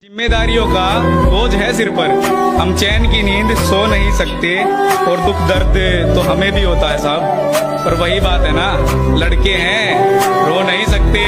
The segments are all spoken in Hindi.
जिम्मेदारियों का बोझ है सिर पर, हम चैन की नींद सो नहीं सकते और दुख दर्द तो हमें भी होता है साहब, पर वही बात है ना, लड़के हैं रो नहीं सकते।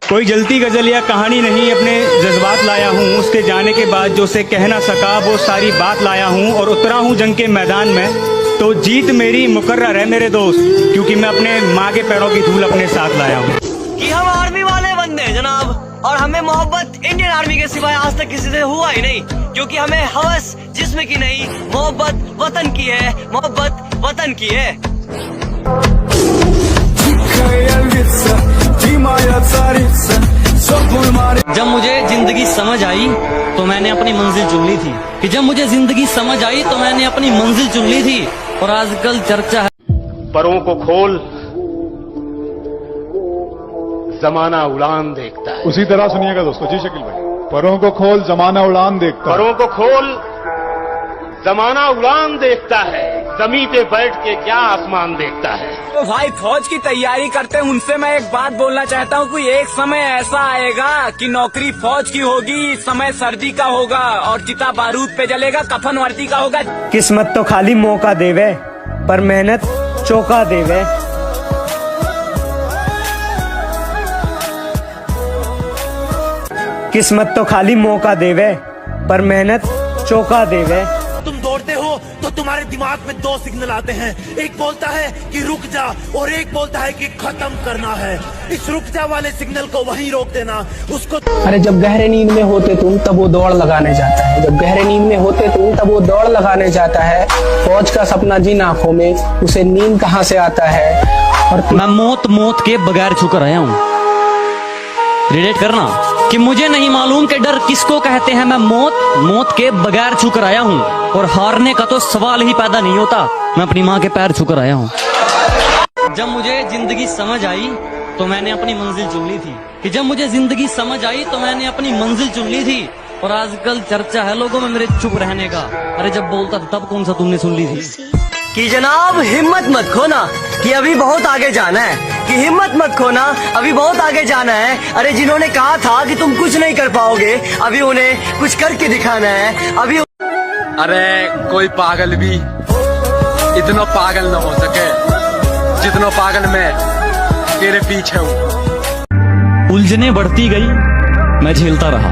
कोई जलती गजल या कहानी नहीं, अपने जज्बात लाया हूँ। उसके जाने के बाद जो से कह ना सका वो सारी बात लाया हूँ। और उतरा हूँ जंग के मैदान में तो जीत मेरी मुकर्रर है मेरे दोस्त, क्योंकि मैं अपने माँ के पैरों की धूल अपने साथ लाया हूँ। कि हम आर्मी वाले बंदे हैं जनाब, और हमें मोहब्बत इंडियन आर्मी के सिवाय आज तक किसी से हुआ ही नहीं, क्योंकि हमें हवस जिस्म की नहीं, मोहब्बत वतन की है, मोहब्बत वतन की है। जब मुझे जिंदगी समझ आई तो मैंने अपनी मंजिल चुन ली थी, कि जब मुझे जिंदगी समझ आई तो मैंने अपनी मंजिल चुन ली थी। और आजकल चर्चा है परों को खोल, जमाना उड़ान देखता है। उसी तरह सुनिएगा दोस्तों। जी शकील भाई, परों को खोल जमाना उड़ान देखता है। परों को खोल, जमाना उड़ान देखता है, जमीन पे बैठ के क्या आसमान देखता है। तो भाई फौज की तैयारी करते हैं, उनसे मैं एक बात बोलना चाहता हूँ कि एक समय ऐसा आएगा कि नौकरी फौज की होगी, समय सर्दी का होगा और चिता बारूद पे जलेगा, कफन वर्दी का होगा। किस्मत तो खाली मौका देवे पर मेहनत चौका देवे। किस्मत तो खाली मौका देवे पर मेहनत चौका देवे। तुम दौड़ते हो तो तुम्हारे दिमाग में दो सिग्नल आते हैं, एक बोलता है कि रुक जा और एक बोलता है कि खत्म करना है। इस रुक जा वाले सिग्नल को वहीं रोक देना, उसको। अरे जब गहरे नींद में होते तुम तब वो दौड़ लगाने जाता है, जब गहरे नींद में होते तुम तब वो दौड़ लगाने जाता है। फौज का सपना जिन आंखों में, उसे नींद कहाँ से आता है। और मैं मौत के बगैर छुकर आया हूँ। रिलेट करना कि मुझे नहीं मालूम कि डर किसको कहते हैं। मैं मौत के बगैर छूकर आया हूँ, और हारने का तो सवाल ही पैदा नहीं होता। मैं अपनी माँ के पैर छूकर आया हूँ। जब मुझे जिंदगी समझ आई तो मैंने अपनी मंजिल चुन ली थी, कि जब मुझे जिंदगी समझ आई तो मैंने अपनी मंजिल चुन ली थी। और आजकल चर्चा है लोगों में मेरे चुप रहने का। अरे जब बोलता था तब कौन सा तुमने सुन ली थी। कि जनाब हिम्मत मत खोना, कि अभी बहुत आगे जाना है, कि हिम्मत मत खोना, अभी बहुत आगे जाना है। अरे जिन्होंने कहा था कि तुम कुछ नहीं कर पाओगे, अभी उन्हें कुछ करके दिखाना है। अभी अरे कोई पागल भी इतना पागल न हो सके जितना पागल मैं तेरे पीछे हूँ। उलझने बढ़ती गई, मैं झेलता रहा।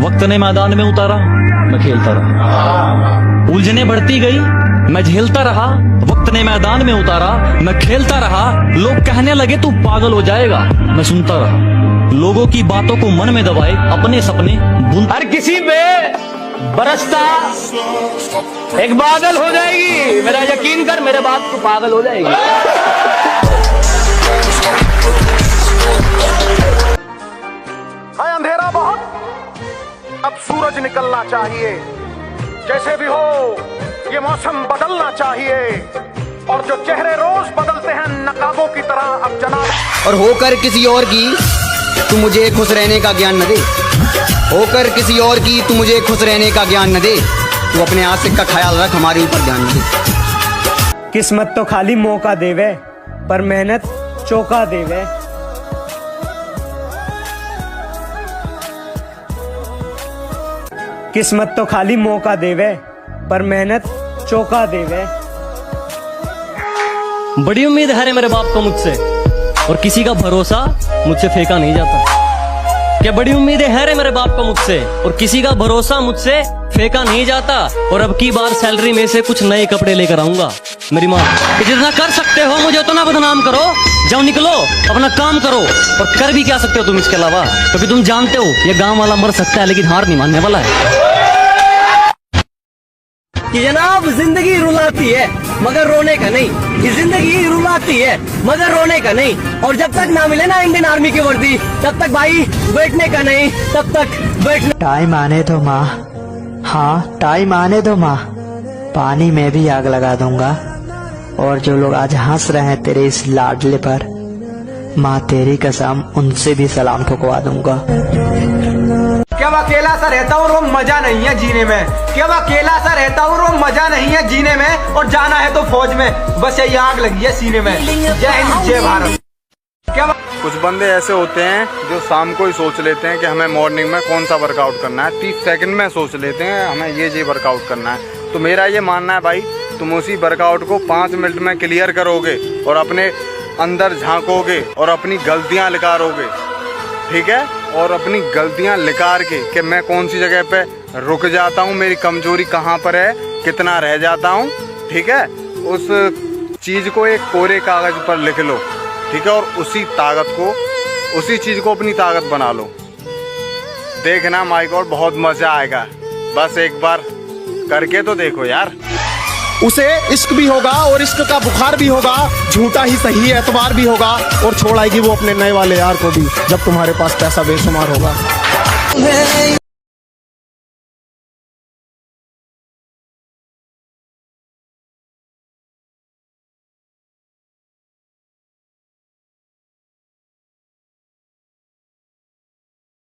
वक्त ने मैदान में उतारा, मैं खेलता रहा। उलझने बढ़ती गई, मैं झेलता रहा। वक्त ने मैदान में उतारा, मैं खेलता रहा। लोग कहने लगे तू पागल हो जाएगा, मैं सुनता रहा। लोगों की बातों को मन में दबाए अपने सपने बुन। हर किसी पे बरसता एक बादल हो जाएगी, मेरा यकीन कर, मेरे बात को पागल हो जाएगी। है अंधेरा बहुत, अब सूरज निकलना चाहिए। जैसे भी हो ये मौसम बदलना चाहिए, और जो चेहरे रोज बदलते हैं नकाबों की तरह, अब जनाब। और होकर किसी और की तू मुझे खुश रहने का ज्ञान न दे, होकर किसी और की तू मुझे खुश रहने का ज्ञान न दे। तू अपने आशिक का ख्याल रख, हमारे ऊपर ध्यान न दे। किस्मत तो खाली मौका देवे पर मेहनत चौका देवे। किस्मत तो खाली मौका देवे पर मेहनत चौका देवे। बड़ी उम्मीद है रे मेरे बाप को मुझसे, और किसी का भरोसा मुझसे फेंका नहीं जाता। क्या बड़ी उम्मीदें है रे मेरे बाप को मुझसे, और किसी का भरोसा मुझसे फेंका नहीं जाता। और अब की बार सैलरी में से कुछ नए कपड़े लेकर आऊंगा। मेरी माँ कि जितना कर सकते हो मुझे उतना बदनाम करो, जाओ निकलो अपना काम करो। और कर भी क्या सकते हो तुम इसके अलावा, क्योंकि तुम जानते हो ये गांव वाला मर सकता है लेकिन हार नहीं मानने वाला है। कि जनाब जिंदगी रुलाती है मगर रोने का नहीं, कि जिंदगी रुलाती है मगर रोने का नहीं। और जब तक ना मिले ना इंडियन आर्मी की वर्दी, तब तक भाई बैठने का नहीं, तब तक बैठने। टाइम आने दो माँ, हाँ टाइम आने दो माँ, पानी में भी आग लगा दूंगा। और जो लोग आज हंस रहे हैं तेरे इस लाडले पर, माँ तेरी कसम उनसे भी सलाम ठुकवा दूंगा। क्या मैं अकेला सा रहता हूँ और वो मजा नहीं है जीने में, क्या मैं अकेला सा रहता हूँ और वो मजा नहीं है जीने में। और जाना है तो फौज में, बस यही आग लगी है सीने में। जय हिंद जय भारत। क्या कुछ बंदे ऐसे होते हैं जो शाम को ही सोच लेते हैं कि हमें मॉर्निंग में कौन सा वर्कआउट करना है, 30 सेकंड में सोच लेते हैं हमें ये वर्कआउट करना है। तो मेरा ये मानना है भाई, तुम उसी वर्कआउट को 5 मिनट में क्लियर करोगे और अपने अंदर झांकोगे और अपनी गलतियां निकारोगे, ठीक है, और अपनी गलतियां निकार के कि मैं कौन सी जगह पे रुक जाता हूँ, मेरी कमजोरी कहाँ पर है, कितना रह जाता हूँ, ठीक है, उस चीज़ को एक कोरे कागज पर लिख लो, ठीक है, और उसी चीज़ को अपनी ताकत बना लो। देखना माय गॉड बहुत मज़ा आएगा, बस एक बार करके तो देखो यार। उसे इश्क भी होगा और इश्क का बुखार भी होगा, झूठा ही सही एतबार भी होगा, और छोड़ आएगी वो अपने नए वाले यार को भी जब तुम्हारे पास पैसा बेशुमार होगा।